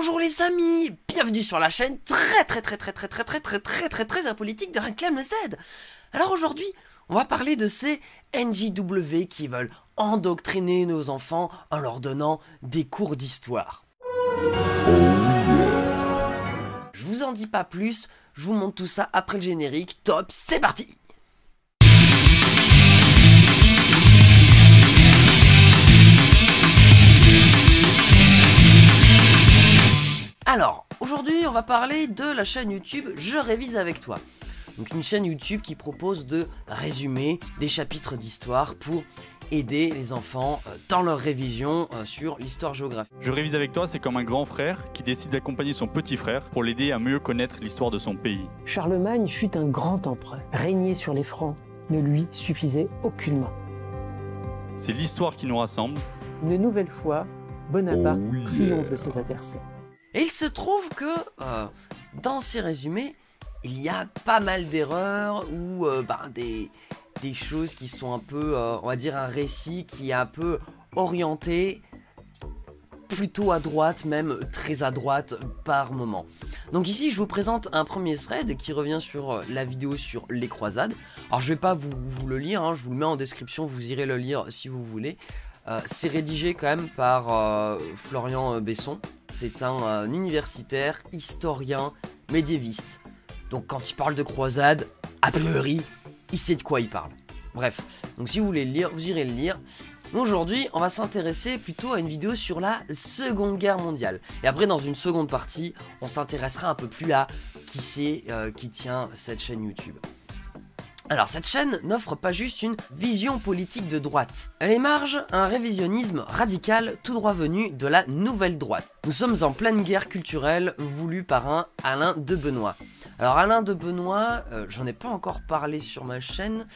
Bonjour les amis, bienvenue sur la chaîne très apolitique de Réclame le Z. Alors aujourd'hui, on va parler de ces NJW qui veulent endoctriner nos enfants en leur donnant des cours d'histoire. Je vous en dis pas plus, je vous montre tout ça après le générique. Top, c'est parti! Alors, aujourd'hui, on va parler de la chaîne YouTube Je révise avec toi. Donc une chaîne YouTube qui propose de résumer des chapitres d'histoire pour aider les enfants dans leur révision sur l'histoire-géographie. Je révise avec toi, c'est comme un grand frère qui décide d'accompagner son petit frère pour l'aider à mieux connaître l'histoire de son pays. Charlemagne fut un grand empereur. Régner sur les Francs ne lui suffisait aucunement. C'est l'histoire qui nous rassemble. Une nouvelle fois, Bonaparte triomphe de ses adversaires. Et il se trouve que dans ces résumés, il y a pas mal d'erreurs ou des choses qui sont un peu, on va dire un récit qui est un peu orienté plutôt à droite, même très à droite par moment. Donc ici je vous présente un premier thread qui revient sur la vidéo sur les croisades. Alors je vais pas vous le lire, hein, je vous le mets en description, vous irez le lire si vous voulez. C'est rédigé quand même par Florian Besson. C'est un universitaire, historien, médiéviste. Donc quand il parle de croisade, a priori, il sait de quoi il parle. Bref, donc si vous voulez le lire, vous irez le lire. Aujourd'hui, on va s'intéresser plutôt à une vidéo sur la Seconde Guerre mondiale. Et après, dans une seconde partie, on s'intéressera un peu plus à qui c'est qui tient cette chaîne YouTube. Alors cette chaîne n'offre pas juste une vision politique de droite. Elle émarge un révisionnisme radical tout droit venu de la nouvelle droite. Nous sommes en pleine guerre culturelle voulue par un Alain de Benoist. Alors Alain de Benoist, j'en ai pas encore parlé sur ma chaîne.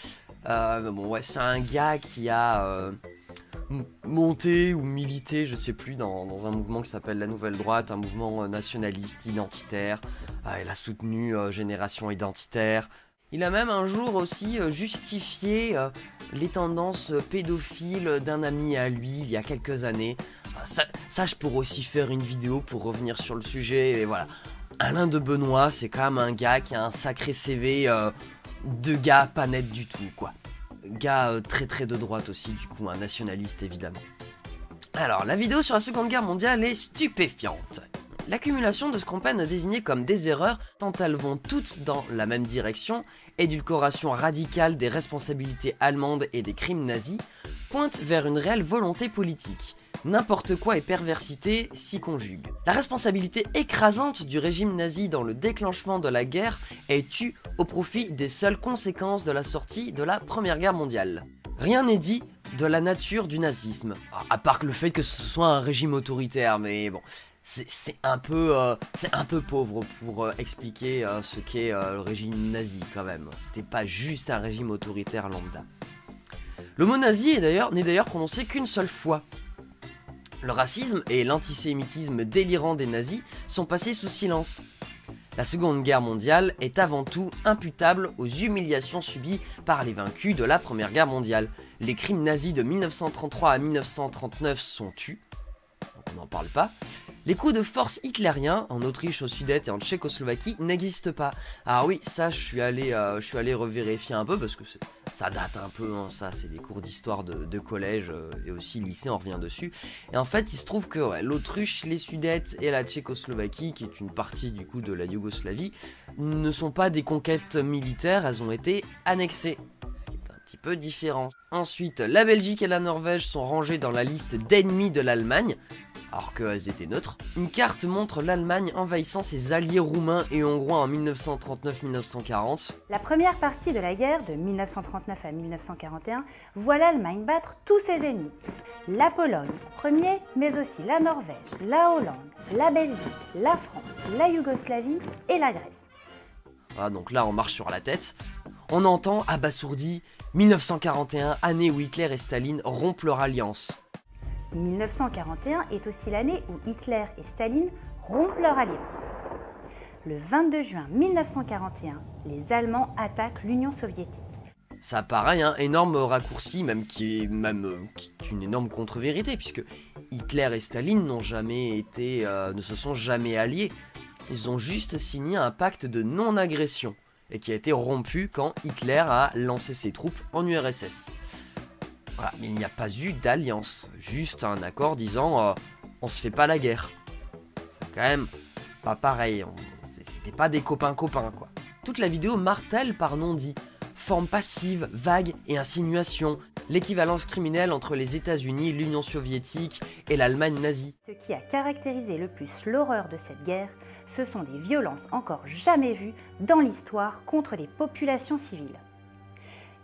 Bon ouais, c'est un gars qui a monté ou milité, je sais plus, dans un mouvement qui s'appelle la Nouvelle Droite, un mouvement nationaliste, identitaire. Il a soutenu Génération Identitaire. Il a même un jour aussi justifié les tendances pédophiles d'un ami à lui il y a quelques années. Ça, je pourrais aussi faire une vidéo pour revenir sur le sujet. Et voilà, Alain de Benoist, c'est quand même un gars qui a un sacré CV de gars pas net du tout, quoi. Gars très de droite aussi, du coup, un nationaliste évidemment. Alors, la vidéo sur la Seconde Guerre mondiale est stupéfiante. L'accumulation de ce qu'on peine à désigner comme des erreurs, tant elles vont toutes dans la même direction, édulcoration radicale des responsabilités allemandes et des crimes nazis, pointe vers une réelle volonté politique. N'importe quoi et perversité s'y conjuguent. La responsabilité écrasante du régime nazi dans le déclenchement de la guerre est tue au profit des seules conséquences de la sortie de la Première Guerre mondiale. Rien n'est dit de la nature du nazisme, à part que le fait que ce soit un régime autoritaire, mais bon... C'est un peu pauvre pour expliquer ce qu'est le régime nazi quand même. C'était pas juste un régime autoritaire lambda. Le mot nazi n'est d'ailleurs prononcé qu'une seule fois. Le racisme et l'antisémitisme délirant des nazis sont passés sous silence. La Seconde Guerre mondiale est avant tout imputable aux humiliations subies par les vaincus de la Première Guerre mondiale. Les crimes nazis de 1933 à 1939 sont tus. Donc on n'en parle pas. Les coups de force hitlériens en Autriche, au Sudète et en Tchécoslovaquie n'existent pas. Alors oui, ça je suis allé revérifier un peu parce que ça date un peu, hein, ça c'est des cours d'histoire de collège et aussi lycée, on revient dessus. Et en fait il se trouve que l'Autriche, les Sudètes et la Tchécoslovaquie, qui est une partie du coup de la Yougoslavie, ne sont pas des conquêtes militaires, elles ont été annexées. Ce qui est un petit peu différent. Ensuite, la Belgique et la Norvège sont rangées dans la liste d'ennemis de l'Allemagne, alors qu'elles étaient neutres. Une carte montre l'Allemagne envahissant ses alliés roumains et hongrois en 1939-1940. La première partie de la guerre, de 1939 à 1941, voit l'Allemagne battre tous ses ennemis. La Pologne en premier, mais aussi la Norvège, la Hollande, la Belgique, la France, la Yougoslavie et la Grèce. Voilà, donc là on marche sur la tête. On entend, abasourdi, 1941, année où Hitler et Staline rompent leur alliance. 1941 est aussi l'année où Hitler et Staline rompent leur alliance. Le 22 juin 1941, les Allemands attaquent l'Union soviétique. Ça pareil, un énorme raccourci, qui est une énorme contre-vérité, puisque Hitler et Staline ne se sont jamais alliés. Ils ont juste signé un pacte de non-agression, et qui a été rompu quand Hitler a lancé ses troupes en URSS. Voilà, mais il n'y a pas eu d'alliance, juste un accord disant on se fait pas la guerre. C'est quand même pas pareil, c'était pas des copains-copains quoi. Toute la vidéo martèle par non-dit, forme passive, vague et insinuation, l'équivalence criminelle entre les États-Unis, l'Union soviétique et l'Allemagne nazie. Ce qui a caractérisé le plus l'horreur de cette guerre, ce sont des violences encore jamais vues dans l'histoire contre les populations civiles.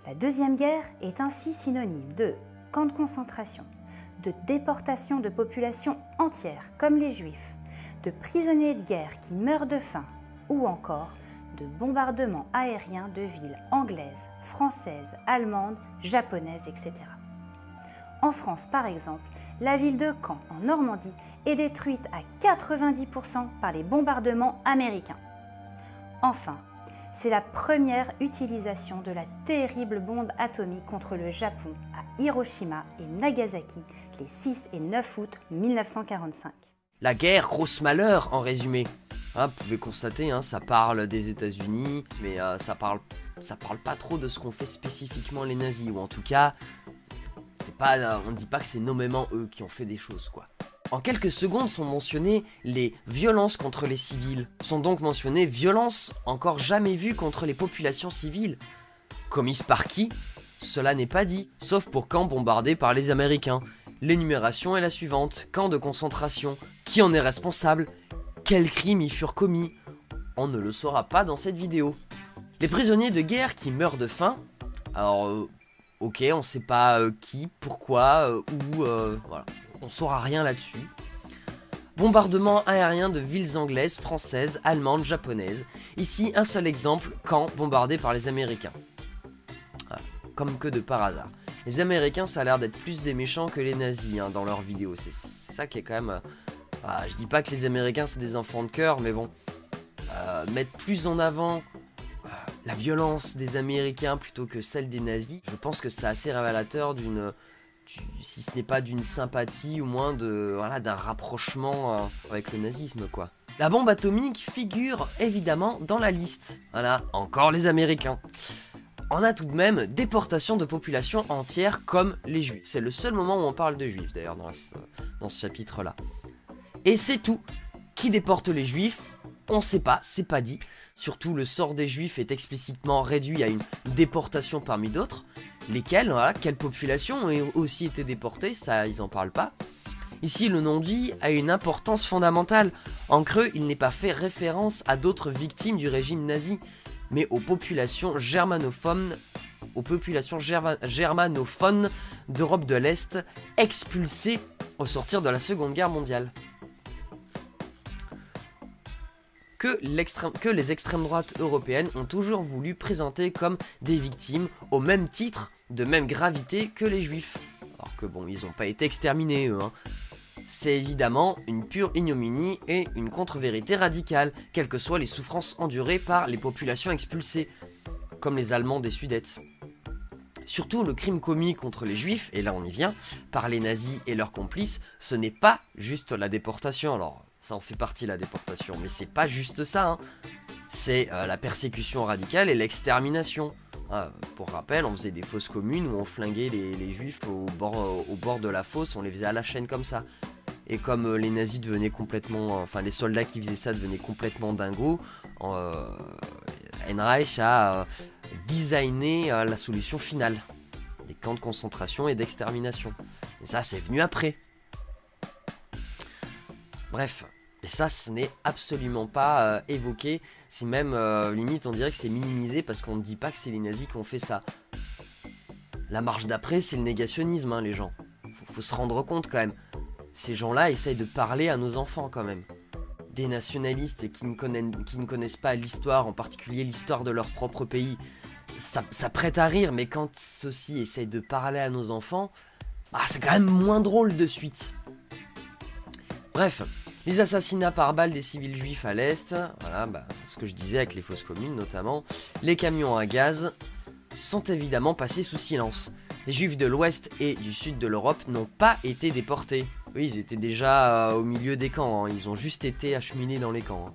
La Deuxième Guerre est ainsi synonyme de camps de concentration, de déportation de populations entières comme les Juifs, de prisonniers de guerre qui meurent de faim ou encore de bombardements aériens de villes anglaises, françaises, allemandes, japonaises, etc. En France, par exemple, la ville de Caen, en Normandie, est détruite à 90% par les bombardements américains. Enfin, c'est la première utilisation de la terrible bombe atomique contre le Japon à Hiroshima et Nagasaki les 6 et 9 août 1945. La guerre, grosse malheur en résumé. Vous pouvez constater, ça parle des États-Unis, mais ça parle pas trop de ce qu'ont fait spécifiquement les nazis, ou en tout cas, on ne dit pas que c'est nommément eux qui ont fait des choses, quoi. En quelques secondes sont mentionnées les violences contre les civils. Sont donc mentionnées violences encore jamais vues contre les populations civiles. Commises par qui? Cela n'est pas dit, sauf pour camps bombardés par les Américains. L'énumération est la suivante: camps de concentration. Qui en est responsable? Quels crimes y furent commis? On ne le saura pas dans cette vidéo. Les prisonniers de guerre qui meurent de faim. Alors, ok, on sait pas qui, pourquoi, où, voilà. On saura rien là-dessus. Bombardement aérien de villes anglaises, françaises, allemandes, japonaises. Ici, un seul exemple, camp bombardé par les Américains. Voilà. Comme que de par hasard. Les Américains, ça a l'air d'être plus des méchants que les nazis dans leurs vidéos. C'est ça qui est quand même... je dis pas que les Américains, c'est des enfants de cœur, mais bon... mettre plus en avant la violence des Américains plutôt que celle des nazis, je pense que c'est assez révélateur si ce n'est pas d'une sympathie, au moins d'un rapprochement avec le nazisme, quoi. La bombe atomique figure évidemment dans la liste. Voilà, encore les Américains. On a tout de même déportation de populations entières comme les Juifs. C'est le seul moment où on parle de Juifs, d'ailleurs, dans ce chapitre-là. Et c'est tout. Qui déporte les Juifs? On sait pas, c'est pas dit. Surtout, le sort des Juifs est explicitement réduit à une déportation parmi d'autres. Lesquelles, quelle population ont aussi été déportées, ça ils en parlent pas. Ici, le non-dit a une importance fondamentale. En creux, il n'est pas fait référence à d'autres victimes du régime nazi, mais aux populations germanophones d'Europe de l'Est expulsées au sortir de la Seconde Guerre mondiale. Que les extrêmes droites européennes ont toujours voulu présenter comme des victimes au même titre, de même gravité que les Juifs. Alors que bon, ils n'ont pas été exterminés eux. C'est évidemment une pure ignominie et une contre-vérité radicale, quelles que soient les souffrances endurées par les populations expulsées, comme les Allemands des Sudètes. Surtout, le crime commis contre les Juifs, et là on y vient, par les nazis et leurs complices, ce n'est pas juste la déportation. Alors, ça en fait partie, la déportation, mais c'est pas juste ça. C'est la persécution radicale et l'extermination. Pour rappel, on faisait des fosses communes où on flinguait les Juifs au bord de la fosse, on les faisait à la chaîne comme ça. Et comme les nazis devenaient complètement... Enfin, les soldats qui faisaient ça devenaient complètement dingos, Heinrich a designé la solution finale. Des camps de concentration et d'extermination. Et ça, c'est venu après. Bref, et ça, ce n'est absolument pas évoqué. C'est même, limite, on dirait que c'est minimisé parce qu'on ne dit pas que c'est les nazis qui ont fait ça. La marche d'après, c'est le négationnisme, les gens. Faut se rendre compte quand même. Ces gens-là essayent de parler à nos enfants quand même. Des nationalistes qui ne connaissent pas l'histoire, en particulier l'histoire de leur propre pays, ça prête à rire, mais quand ceux-ci essayent de parler à nos enfants, c'est quand même moins drôle de suite. Bref, les assassinats par balles des civils juifs à l'Est, voilà, ce que je disais avec les fosses communes notamment, les camions à gaz, sont évidemment passés sous silence. Les Juifs de l'Ouest et du Sud de l'Europe n'ont pas été déportés. Oui, ils étaient déjà au milieu des camps, hein. Ils ont juste été acheminés dans les camps. Hein.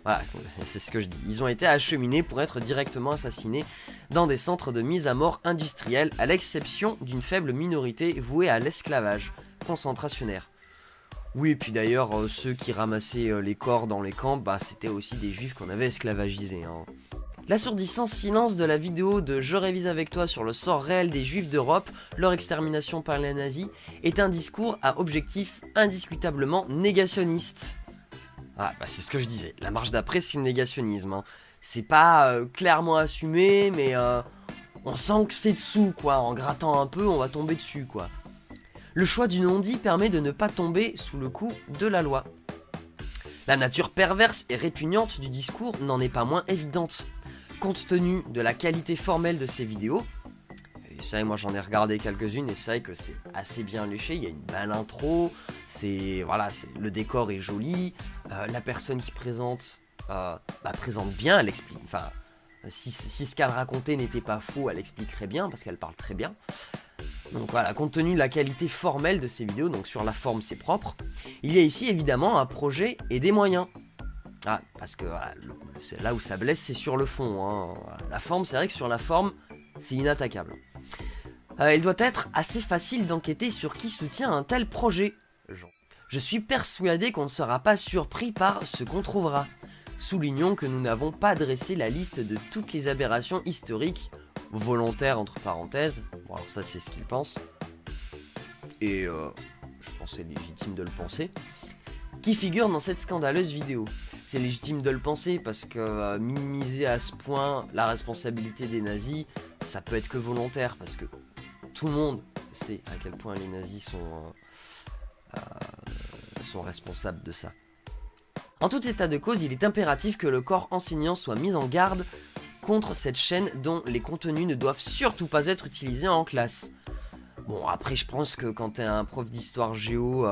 Voilà, c'est ce que je dis. Ils ont été acheminés pour être directement assassinés dans des centres de mise à mort industriels, à l'exception d'une faible minorité vouée à l'esclavage concentrationnaire. Oui, et puis d'ailleurs, ceux qui ramassaient les corps dans les camps, c'était aussi des Juifs qu'on avait esclavagisés. Hein. L'assourdissant silence de la vidéo de Je révise avec toi sur le sort réel des Juifs d'Europe, leur extermination par les nazis, est un discours à objectif indiscutablement négationniste. Ah, c'est ce que je disais, la marche d'après c'est le négationnisme. Hein. C'est pas clairement assumé, mais on sent que c'est dessous, quoi. En grattant un peu, on va tomber dessus, quoi. Le choix du non-dit permet de ne pas tomber sous le coup de la loi. La nature perverse et répugnante du discours n'en est pas moins évidente. Compte tenu de la qualité formelle de ces vidéos, et ça, moi j'en ai regardé quelques-unes et c'est vrai que c'est assez bien léché, il y a une belle intro, le décor est joli, la personne qui présente présente bien, elle explique, enfin, si ce qu'elle racontait n'était pas faux, elle expliquerait bien parce qu'elle parle très bien. Donc voilà, compte tenu de la qualité formelle de ces vidéos, donc sur la forme c'est propre, il y a ici évidemment un projet et des moyens. Ah, parce que voilà, c'est là où ça blesse, c'est sur le fond. Hein. La forme, c'est vrai que sur la forme, c'est inattaquable. Il doit être assez facile d'enquêter sur qui soutient un tel projet. Je suis persuadé qu'on ne sera pas surpris par ce qu'on trouvera. Soulignons que nous n'avons pas dressé la liste de toutes les aberrations historiques, volontaires entre parenthèses. Bon, alors ça, c'est ce qu'il pense. Et je pense que c'est légitime de le penser. Qui figure dans cette scandaleuse vidéo. C'est légitime de le penser parce que minimiser à ce point la responsabilité des nazis, ça peut être que volontaire parce que tout le monde sait à quel point les nazis sont responsables de ça. En tout état de cause, il est impératif que le corps enseignant soit mis en garde contre cette chaîne dont les contenus ne doivent surtout pas être utilisés en classe. Bon, après je pense que quand t'es un prof d'histoire géo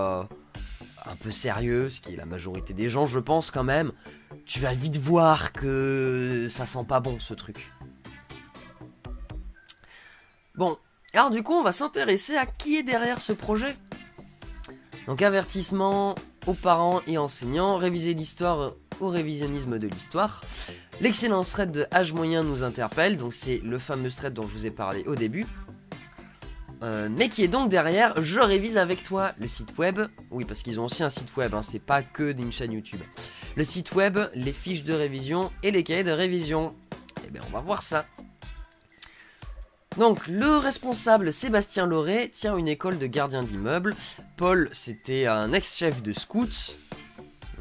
un peu sérieux, ce qui est la majorité des gens, je pense quand même, tu vas vite voir que ça sent pas bon ce truc. Bon, alors du coup on va s'intéresser à qui est derrière ce projet. Donc avertissement aux parents et enseignants, réviser l'histoire au révisionnisme de l'histoire. L'excellent thread de Âge Moyen nous interpelle, donc c'est le fameux thread dont je vous ai parlé au début. Mais qui est donc derrière Je révise avec toi, le site web. Oui, parce qu'ils ont aussi un site web, hein, c'est pas que d'une chaîne YouTube. Le site web, les fiches de révision et les cahiers de révision. Eh bien, on va voir ça. Donc, le responsable Sébastien Lauré tient une école de gardiens d'immeubles. Paul, c'était un ex-chef de scouts.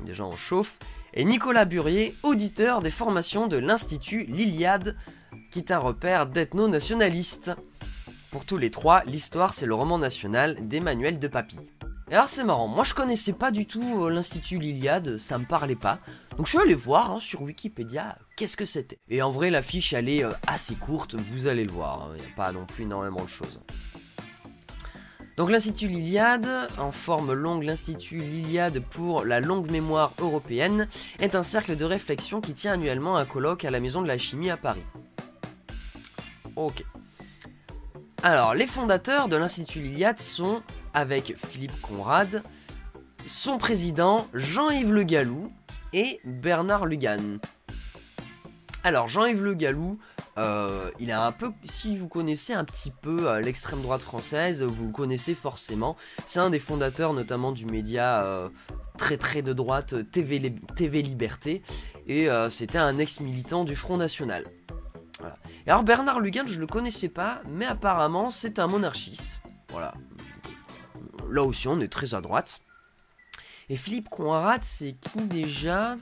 Déjà, on chauffe. Et Nicolas Burier, auditeur des formations de l'Institut l'Iliade, qui est un repère d'ethno-nationalistes. Pour tous les trois, l'histoire c'est le roman national d'Emmanuel de Papy. Et alors c'est marrant, moi je connaissais pas du tout l'Institut l'Iliade, ça me parlait pas. Donc je suis allé voir sur Wikipédia qu'est-ce que c'était. Et en vrai la fiche elle est assez courte, vous allez le voir, il n'y a pas non plus énormément de choses. Donc l'Institut l'Iliade, en forme longue l'Institut l'Iliade pour la longue mémoire européenne, est un cercle de réflexion qui tient annuellement un colloque à la Maison de la Chimie à Paris. Ok. Alors, les fondateurs de l'Institut l'Iliade sont, avec Philippe Conrad, son président Jean-Yves Le Gallou et Bernard Lugan. Alors, Jean-Yves Le Gallou, il a un peu, si vous connaissez un petit peu l'extrême droite française, vous le connaissez forcément. C'est un des fondateurs notamment du média très très de droite TV Liberté, et c'était un ex-militant du Front National. Voilà. Et alors Bernard Lugan, je le connaissais pas, mais apparemment c'est un monarchiste. Voilà. Là aussi on est très à droite. Et Philippe Conrad, c'est qui déjà?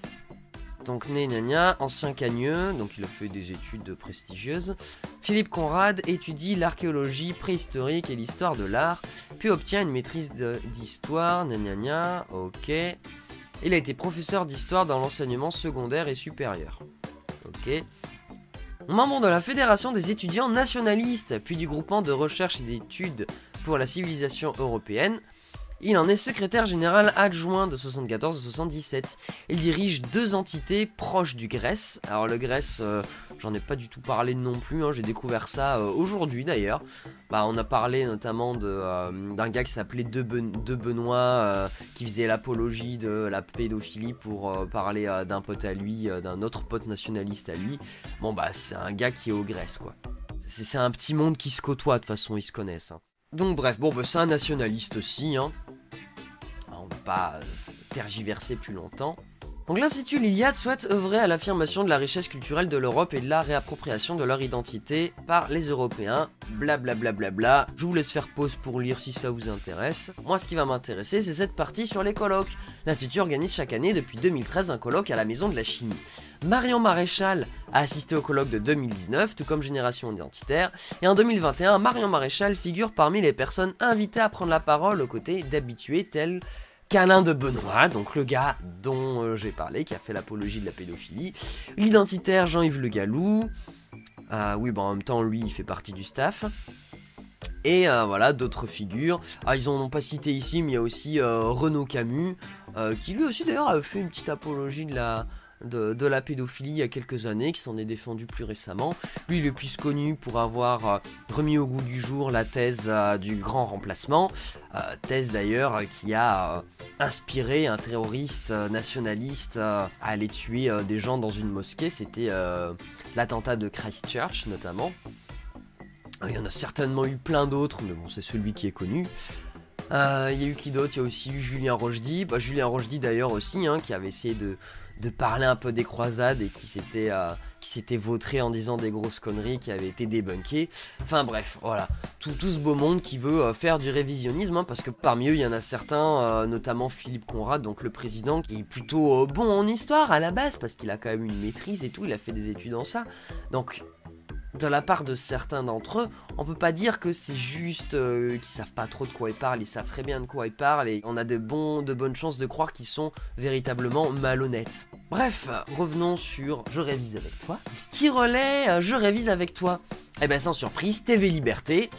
Donc né gna, ancien cagneux, donc il a fait des études prestigieuses. Philippe Conrad étudie l'archéologie préhistorique et l'histoire de l'art, puis obtient une maîtrise d'histoire, gna, ok. Il a été professeur d'histoire dans l'enseignement secondaire et supérieur. Ok. Membre de la Fédération des étudiants nationalistes, puis du groupement de recherche et d'études pour la civilisation européenne. Il en est secrétaire général adjoint de 74 à 77. Il dirige 2 entités proches du Grèce. Alors le Grèce, j'en ai pas du tout parlé non plus, hein. J'ai découvert ça aujourd'hui d'ailleurs. On a parlé notamment d'un gars qui s'appelait De Benoît, qui faisait l'apologie de la pédophilie pour parler d'un pote à lui, d'un autre pote nationaliste à lui. C'est un gars qui est au Grèce, quoi. C'est un petit monde qui se côtoie, de toute façon, ils se connaissent, hein. Donc bref, c'est un nationaliste aussi, hein. On va pas tergiverser plus longtemps. Donc l'Institut l'Iliade souhaite œuvrer à l'affirmation de la richesse culturelle de l'Europe et de la réappropriation de leur identité par les Européens, blablabla. Bla bla bla. Je vous laisse faire pause pour lire si ça vous intéresse. Moi, ce qui va m'intéresser, c'est cette partie sur les colloques. L'Institut organise chaque année depuis 2013 un colloque à la Maison de la Chimie. Marion Maréchal a assisté au colloque de 2019, tout comme Génération Identitaire, et en 2021, Marion Maréchal figure parmi les personnes invitées à prendre la parole aux côtés d'habitués tels qu'Alain de Benoît, donc le gars dont j'ai parlé, qui a fait l'apologie de la pédophilie, l'identitaire Jean-Yves Le Gallou, oui, en même temps, lui, il fait partie du staff, et voilà, d'autres figures. Ils en ont pas cité ici, mais il y a aussi Renaud Camus, qui lui aussi d'ailleurs a fait une petite apologie de la pédophilie il y a quelques années, qui s'en est défendu plus récemment. Lui, il est plus connu pour avoir remis au goût du jour la thèse du grand remplacement, thèse d'ailleurs qui a inspiré un terroriste nationaliste à aller tuer des gens dans une mosquée. C'était l'attentat de Christchurch notamment. Il y en a certainement eu plein d'autres, mais c'est celui qui est connu. Il y a eu qui d'autre? Il y a aussi eu Julien Rochdy. Julien Rochdy d'ailleurs aussi, hein, qui avait essayé de parler un peu des croisades et qui s'était vautré en disant des grosses conneries qui avaient été débunkées. Enfin bref, voilà, tout ce beau monde qui veut faire du révisionnisme, hein, parce que parmi eux il y en a certains, notamment Philippe Conrad, donc le président, qui est plutôt bon en histoire à la base, parce qu'il a quand même une maîtrise et tout, il a fait des études en ça, donc de la part de certains d'entre eux, on peut pas dire que c'est juste qu'ils savent pas trop de quoi ils parlent, ils savent très bien de quoi ils parlent et on a de bonnes chances de croire qu'ils sont véritablement malhonnêtes. Bref, revenons sur Je révise avec toi. Qui relaie Je révise avec toi? Sans surprise, TV Liberté.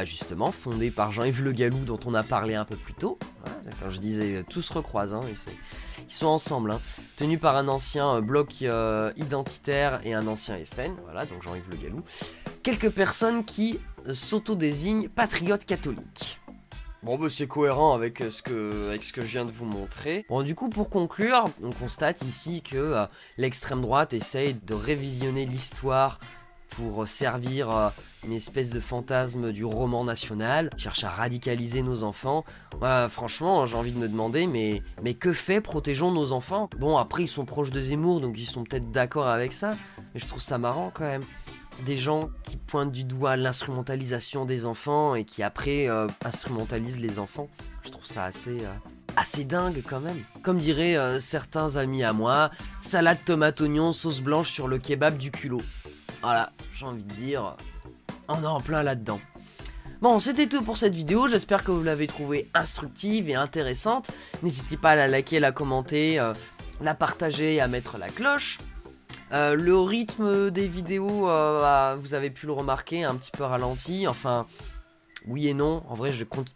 Justement, fondé par Jean-Yves Le Gallou dont on a parlé un peu plus tôt. Voilà, quand je disais tout se recroise, hein, ils sont ensemble, hein. Tenu par un ancien bloc identitaire et un ancien FN, voilà, donc Jean-Yves Le Gallou. Quelques personnes qui s'auto-désignent patriotes catholiques. C'est cohérent avec ce que je viens de vous montrer. Du coup, pour conclure, on constate ici que l'extrême droite essaye de révisionner l'histoire pour servir une espèce de fantasme du roman national, cherche à radicaliser nos enfants. Franchement, j'ai envie de me demander, mais que fait Protégeons nos enfants? Après, ils sont proches de Zemmour, donc ils sont peut-être d'accord avec ça, mais je trouve ça marrant quand même. Des gens qui pointent du doigt l'instrumentalisation des enfants et qui après instrumentalisent les enfants. Je trouve ça assez dingue quand même. Comme diraient certains amis à moi, salade tomate oignon, sauce blanche sur le kebab du culot. Voilà, j'ai envie de dire, on est en plein là-dedans. C'était tout pour cette vidéo, j'espère que vous l'avez trouvée instructive et intéressante. N'hésitez pas à la liker, la commenter, la partager et à mettre la cloche. Le rythme des vidéos, vous avez pu le remarquer, un petit peu ralenti, enfin... Oui et non, en vrai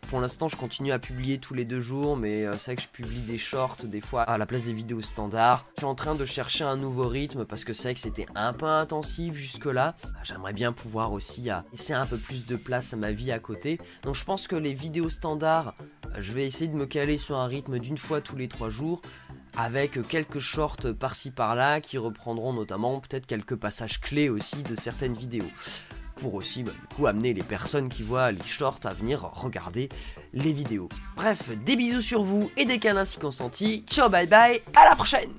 pour l'instant je continue à publier tous les 2 jours, mais c'est vrai que je publie des shorts des fois à la place des vidéos standards. Je suis en train de chercher un nouveau rythme parce que c'est vrai que c'était un peu intensif jusque là. J'aimerais bien pouvoir aussi laisser un peu plus de place à ma vie à côté. Donc je pense que les vidéos standards, je vais essayer de me caler sur un rythme d'1 fois tous les 3 jours. Avec quelques shorts par-ci par-là qui reprendront notamment peut-être quelques passages clés aussi de certaines vidéos. Pour aussi du coup amener les personnes qui voient les shorts à venir regarder les vidéos. Bref, des bisous sur vous et des câlins si consentis. Ciao bye bye, à la prochaine!